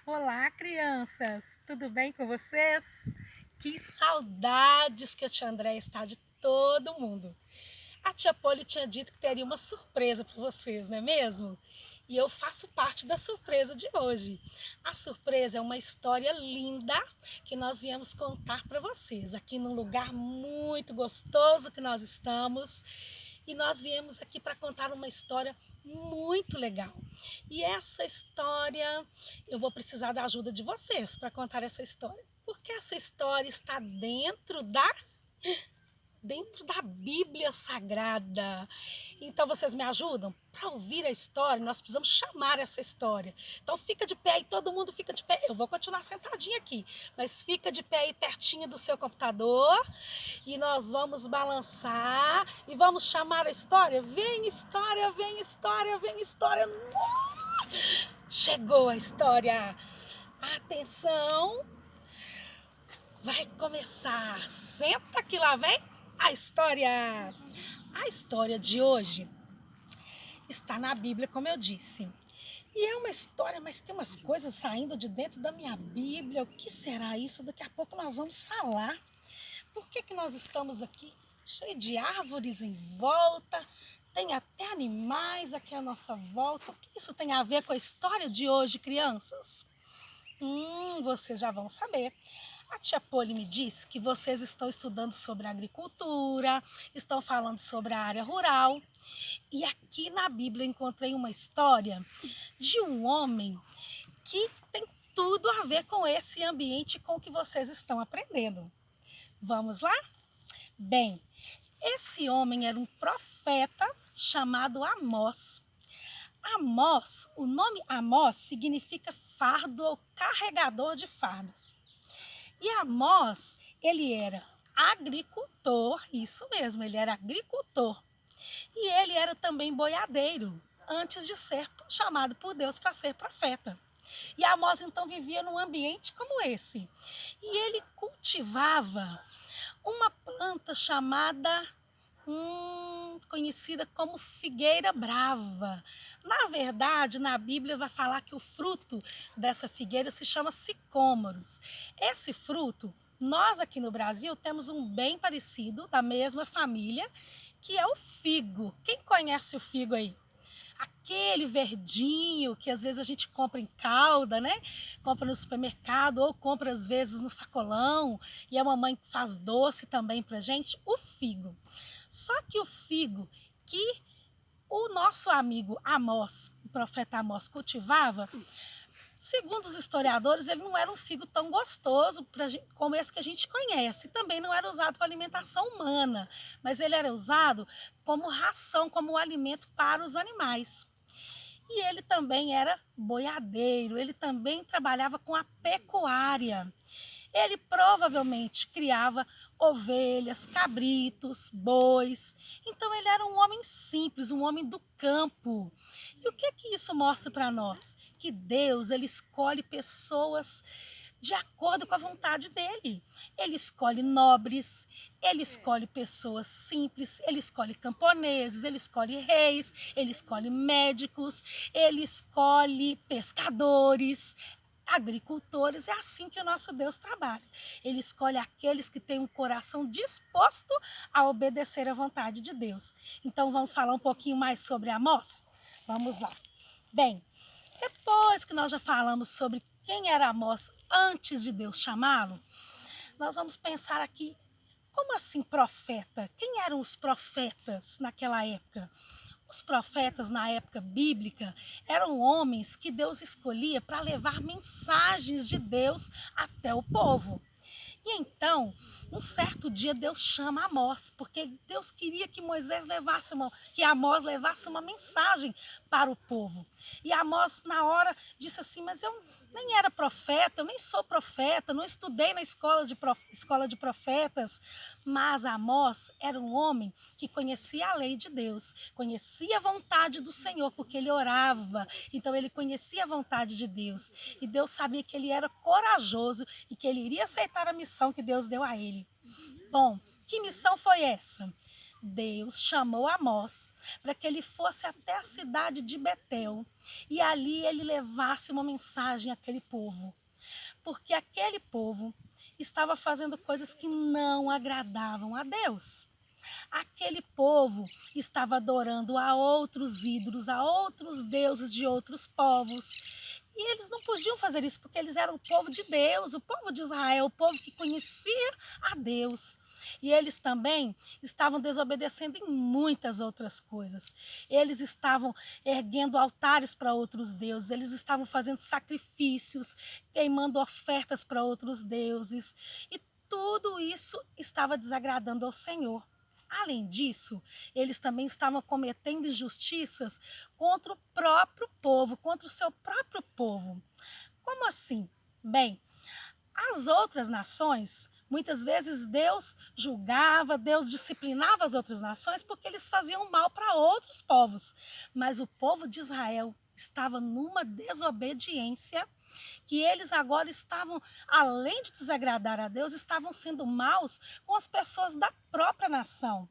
Olá, crianças! Tudo bem com vocês? Que saudades que a tia Andréia está de todo mundo! A tia Polly tinha dito que teria uma surpresa para vocês, não é mesmo? E eu faço parte da surpresa de hoje. A surpresa é uma história linda que nós viemos contar para vocês, aqui num lugar muito gostoso que nós estamos. E nós viemos aqui para contar uma história muito legal. E essa história, eu vou precisar da ajuda de vocês para contar essa história. Porque essa história está dentro da Bíblia Sagrada. Então vocês me ajudam? Para ouvir a história, nós precisamos chamar essa história. Então fica de pé aí, todo mundo fica de pé. Eu vou continuar sentadinha aqui, mas fica de pé aí pertinho do seu computador e nós vamos balançar e vamos chamar a história. Vem história, vem história, vem história. Chegou a história. Atenção, vai começar. Senta que lá vem a história. A história de hoje está na Bíblia, como eu disse. E é uma história, mas tem umas coisas saindo de dentro da minha Bíblia. O que será isso? Daqui a pouco nós vamos falar. Por que nós estamos aqui cheio de árvores em volta? Tem até animais aqui à nossa volta. O que isso tem a ver com a história de hoje, crianças? Vocês já vão saber. A tia Polly me disse que vocês estão estudando sobre agricultura, estão falando sobre a área rural. E aqui na Bíblia eu encontrei uma história de um homem que tem tudo a ver com esse ambiente com que vocês estão aprendendo. Vamos lá? Bem, esse homem era um profeta chamado Amós. Amós, o nome Amós significa fardo ou carregador de fardos. E Amós, ele era agricultor, isso mesmo, ele era agricultor. E ele era também boiadeiro, antes de ser chamado por Deus para ser profeta. E Amós então vivia num ambiente como esse. E ele cultivava uma planta chamada conhecida como figueira brava. Na verdade, na Bíblia vai falar que o fruto dessa figueira se chama sicômoros. Esse fruto, nós aqui no Brasil temos um bem parecido, da mesma família, que é o figo. Quem conhece o figo aí? Aquele verdinho que às vezes a gente compra em calda, né? Compra no supermercado ou compra às vezes no sacolão e a mamãe faz doce também pra gente, o figo. Só que o figo que o nosso amigo Amós, o profeta Amós, cultivava, segundo os historiadores, ele não era um figo tão gostoso como esse que a gente conhece. Também não era usado para alimentação humana, mas ele era usado como ração, como alimento para os animais. E ele também era boiadeiro, ele também trabalhava com a pecuária. Ele provavelmente criava ovelhas, cabritos, bois. Então ele era um homem simples, um homem do campo. E o que isso mostra para nós? Que Deus, ele escolhe pessoas de acordo com a vontade dele. Ele escolhe nobres, ele escolhe pessoas simples, ele escolhe camponeses, ele escolhe reis, ele escolhe médicos, ele escolhe pescadores, agricultores. É assim que o nosso Deus trabalha. Ele escolhe aqueles que têm um coração disposto a obedecer à vontade de Deus. Então vamos falar um pouquinho mais sobre Amós? Vamos lá. Bem, depois que nós já falamos sobre quem era Amós antes de Deus chamá-lo, nós vamos pensar aqui, como assim profeta? Quem eram os profetas naquela época? Os profetas na época bíblica eram homens que Deus escolhia para levar mensagens de Deus até o povo. E então, um certo dia Deus chama Amós, porque Deus queria que que Amós levasse uma mensagem para o povo. E Amós na hora disse assim: "Mas eu nem era profeta, eu nem sou profeta, não estudei na escola de profetas". Mas Amós era um homem que conhecia a lei de Deus, conhecia a vontade do Senhor, porque ele orava. Então ele conhecia a vontade de Deus. E Deus sabia que ele era corajoso e que ele iria aceitar a missão que Deus deu a ele. Bom, que missão foi essa? Deus chamou Amós para que ele fosse até a cidade de Betel e ali ele levasse uma mensagem àquele povo. Porque aquele povo estava fazendo coisas que não agradavam a Deus. Aquele povo estava adorando a outros ídolos, a outros deuses de outros povos. E eles não podiam fazer isso porque eles eram o povo de Deus, o povo de Israel, o povo que conhecia a Deus. E eles também estavam desobedecendo em muitas outras coisas. Eles estavam erguendo altares para outros deuses, eles estavam fazendo sacrifícios, queimando ofertas para outros deuses. E tudo isso estava desagradando ao Senhor. Além disso, eles também estavam cometendo injustiças contra o próprio povo, contra o seu próprio povo. Como assim? Bem, as outras nações, muitas vezes Deus julgava, Deus disciplinava as outras nações porque eles faziam mal para outros povos. Mas o povo de Israel estava numa desobediência que eles agora estavam, além de desagradar a Deus, estavam sendo maus com as pessoas da própria nação.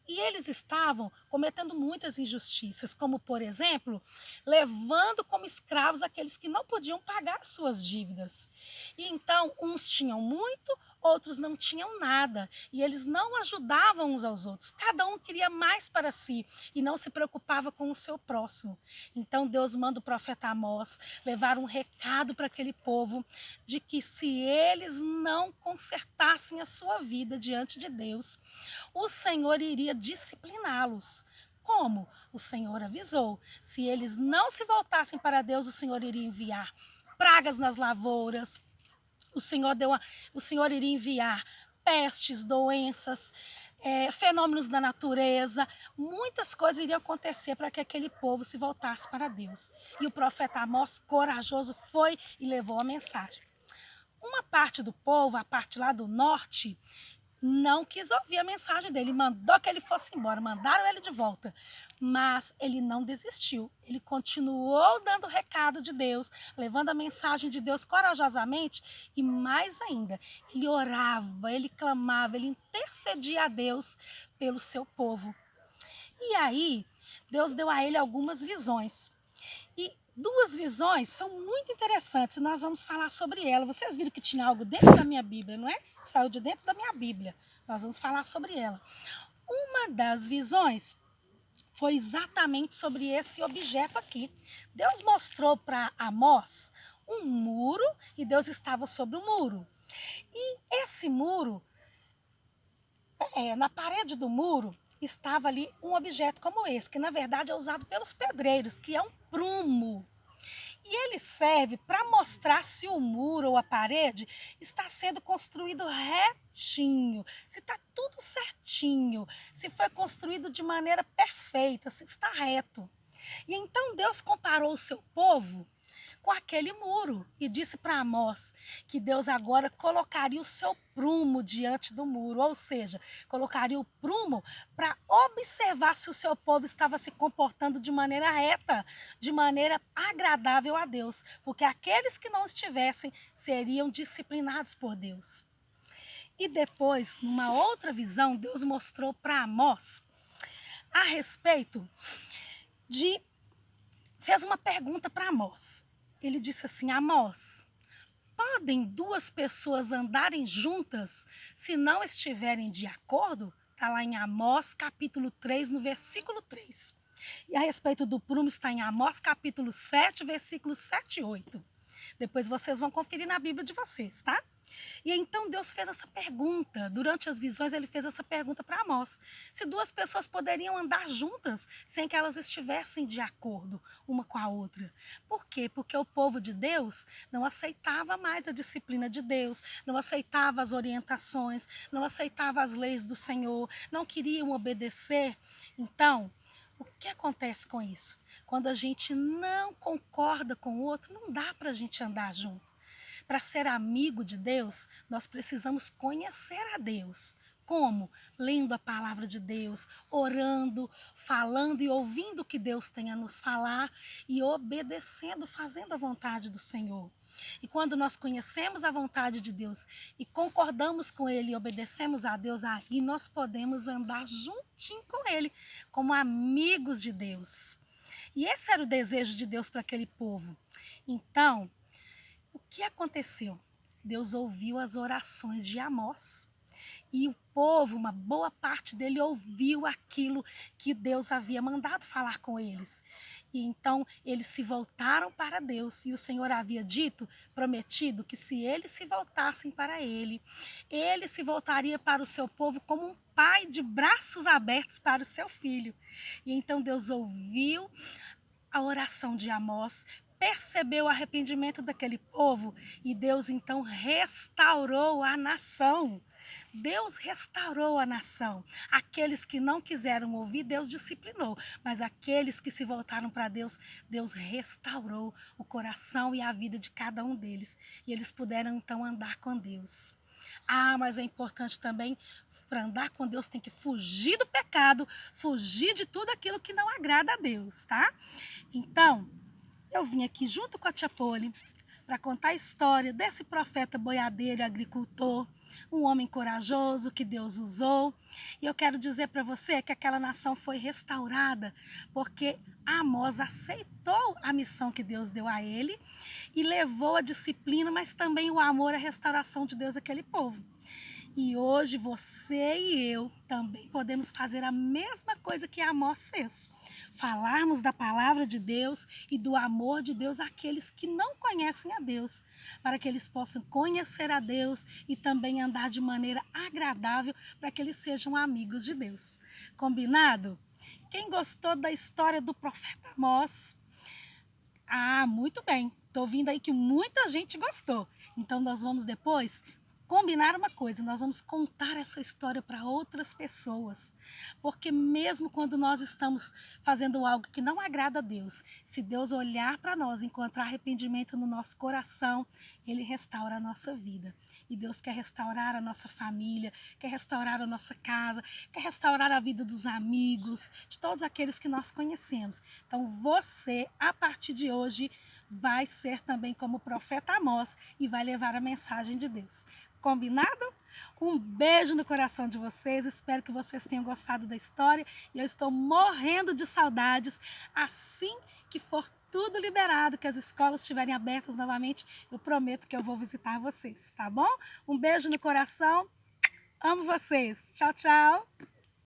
E eles estavam cometendo muitas injustiças, como, por exemplo, levando como escravos aqueles que não podiam pagar suas dívidas. E então, uns tinham muito, outros não tinham nada. E eles não ajudavam uns aos outros. Cada um queria mais para si e não se preocupava com o seu próximo. Então, Deus manda o profeta Amós levar um recado para aquele povo de que se eles não consertassem a sua vida diante de Deus, o Senhor iria discipliná-los. Como? O Senhor avisou. Se eles não se voltassem para Deus, o Senhor iria enviar pragas nas lavouras. O Senhor iria enviar pestes, doenças, fenômenos da natureza. Muitas coisas iriam acontecer para que aquele povo se voltasse para Deus. E o profeta Amós, corajoso, foi e levou a mensagem. Uma parte do povo, a parte lá do norte, não quis ouvir a mensagem dele, mandou que ele fosse embora, mandaram ele de volta. Mas ele não desistiu, ele continuou dando o recado de Deus, levando a mensagem de Deus corajosamente e mais ainda, ele orava, ele clamava, ele intercedia a Deus pelo seu povo. E aí, Deus deu a ele algumas visões. E duas visões são muito interessantes, nós vamos falar sobre elas. Vocês viram que tinha algo dentro da minha Bíblia, não é? Saiu de dentro da minha Bíblia. Nós vamos falar sobre ela. Uma das visões foi exatamente sobre esse objeto aqui. Deus mostrou para Amós um muro e Deus estava sobre o muro. E esse muro, na parede do muro, estava ali um objeto como esse, que na verdade é usado pelos pedreiros, que é um prumo. E ele serve para mostrar se o muro ou a parede está sendo construído retinho, se está tudo certinho, se foi construído de maneira perfeita, se está reto. E então Deus comparou o seu povo com aquele muro e disse para Amós que Deus agora colocaria o seu prumo diante do muro, ou seja, colocaria o prumo para observar se o seu povo estava se comportando de maneira reta, de maneira agradável a Deus, porque aqueles que não estivessem seriam disciplinados por Deus. E depois, numa outra visão, Deus mostrou para Amós a respeito fez uma pergunta para Amós. Ele disse assim: Amós, podem duas pessoas andarem juntas se não estiverem de acordo? Está lá em Amós capítulo 3, no versículo 3. E a respeito do prumo está em Amós capítulo 7, versículos 7 e 8. Depois vocês vão conferir na Bíblia de vocês, tá? E então Deus fez essa pergunta, durante as visões ele fez essa pergunta para Amós. Se duas pessoas poderiam andar juntas sem que elas estivessem de acordo uma com a outra. Por quê? Porque o povo de Deus não aceitava mais a disciplina de Deus, não aceitava as orientações, não aceitava as leis do Senhor, não queriam obedecer. Então, o que acontece com isso? Quando a gente não concorda com o outro, não dá para a gente andar junto. Para ser amigo de Deus, nós precisamos conhecer a Deus. Como? Lendo a palavra de Deus, orando, falando e ouvindo o que Deus tem a nos falar e obedecendo, fazendo a vontade do Senhor. E quando nós conhecemos a vontade de Deus e concordamos com Ele e obedecemos a Deus, aí nós podemos andar juntinho com Ele, como amigos de Deus. E esse era o desejo de Deus para aquele povo. Então, o que aconteceu? Deus ouviu as orações de Amós. E o povo, uma boa parte dele, ouviu aquilo que Deus havia mandado falar com eles. E então eles se voltaram para Deus. E o Senhor havia dito, prometido, que se eles se voltassem para Ele, Ele se voltaria para o seu povo como um pai de braços abertos para o seu filho. E então Deus ouviu a oração de Amós, percebeu o arrependimento daquele povo e Deus então restaurou a nação. Deus restaurou a nação. Aqueles que não quiseram ouvir, Deus disciplinou. Mas aqueles que se voltaram para Deus, Deus restaurou o coração e a vida de cada um deles. E eles puderam então andar com Deus. Mas é importante também, para andar com Deus, tem que fugir do pecado, fugir de tudo aquilo que não agrada a Deus, tá? Então, eu vim aqui junto com a tia Poli para contar a história desse profeta boiadeiro e agricultor, um homem corajoso que Deus usou. E eu quero dizer para você que aquela nação foi restaurada porque Amós aceitou a missão que Deus deu a ele e levou a disciplina, mas também o amor e a restauração de Deus àquele povo. E hoje você e eu também podemos fazer a mesma coisa que Amós fez. Falarmos da palavra de Deus e do amor de Deus àqueles que não conhecem a Deus, para que eles possam conhecer a Deus e também andar de maneira agradável para que eles sejam amigos de Deus. Combinado? Quem gostou da história do profeta Amós? Muito bem. Estou ouvindo aí que muita gente gostou. Então nós vamos depois combinar uma coisa, nós vamos contar essa história para outras pessoas, porque mesmo quando nós estamos fazendo algo que não agrada a Deus, se Deus olhar para nós e encontrar arrependimento no nosso coração, Ele restaura a nossa vida. E Deus quer restaurar a nossa família, quer restaurar a nossa casa, quer restaurar a vida dos amigos, de todos aqueles que nós conhecemos. Então você, a partir de hoje, vai ser também como o profeta Amós e vai levar a mensagem de Deus. Combinado? Um beijo no coração de vocês, espero que vocês tenham gostado da história e eu estou morrendo de saudades. Assim que for tudo liberado, que as escolas estiverem abertas novamente, eu prometo que eu vou visitar vocês, tá bom? Um beijo no coração, amo vocês, tchau, tchau!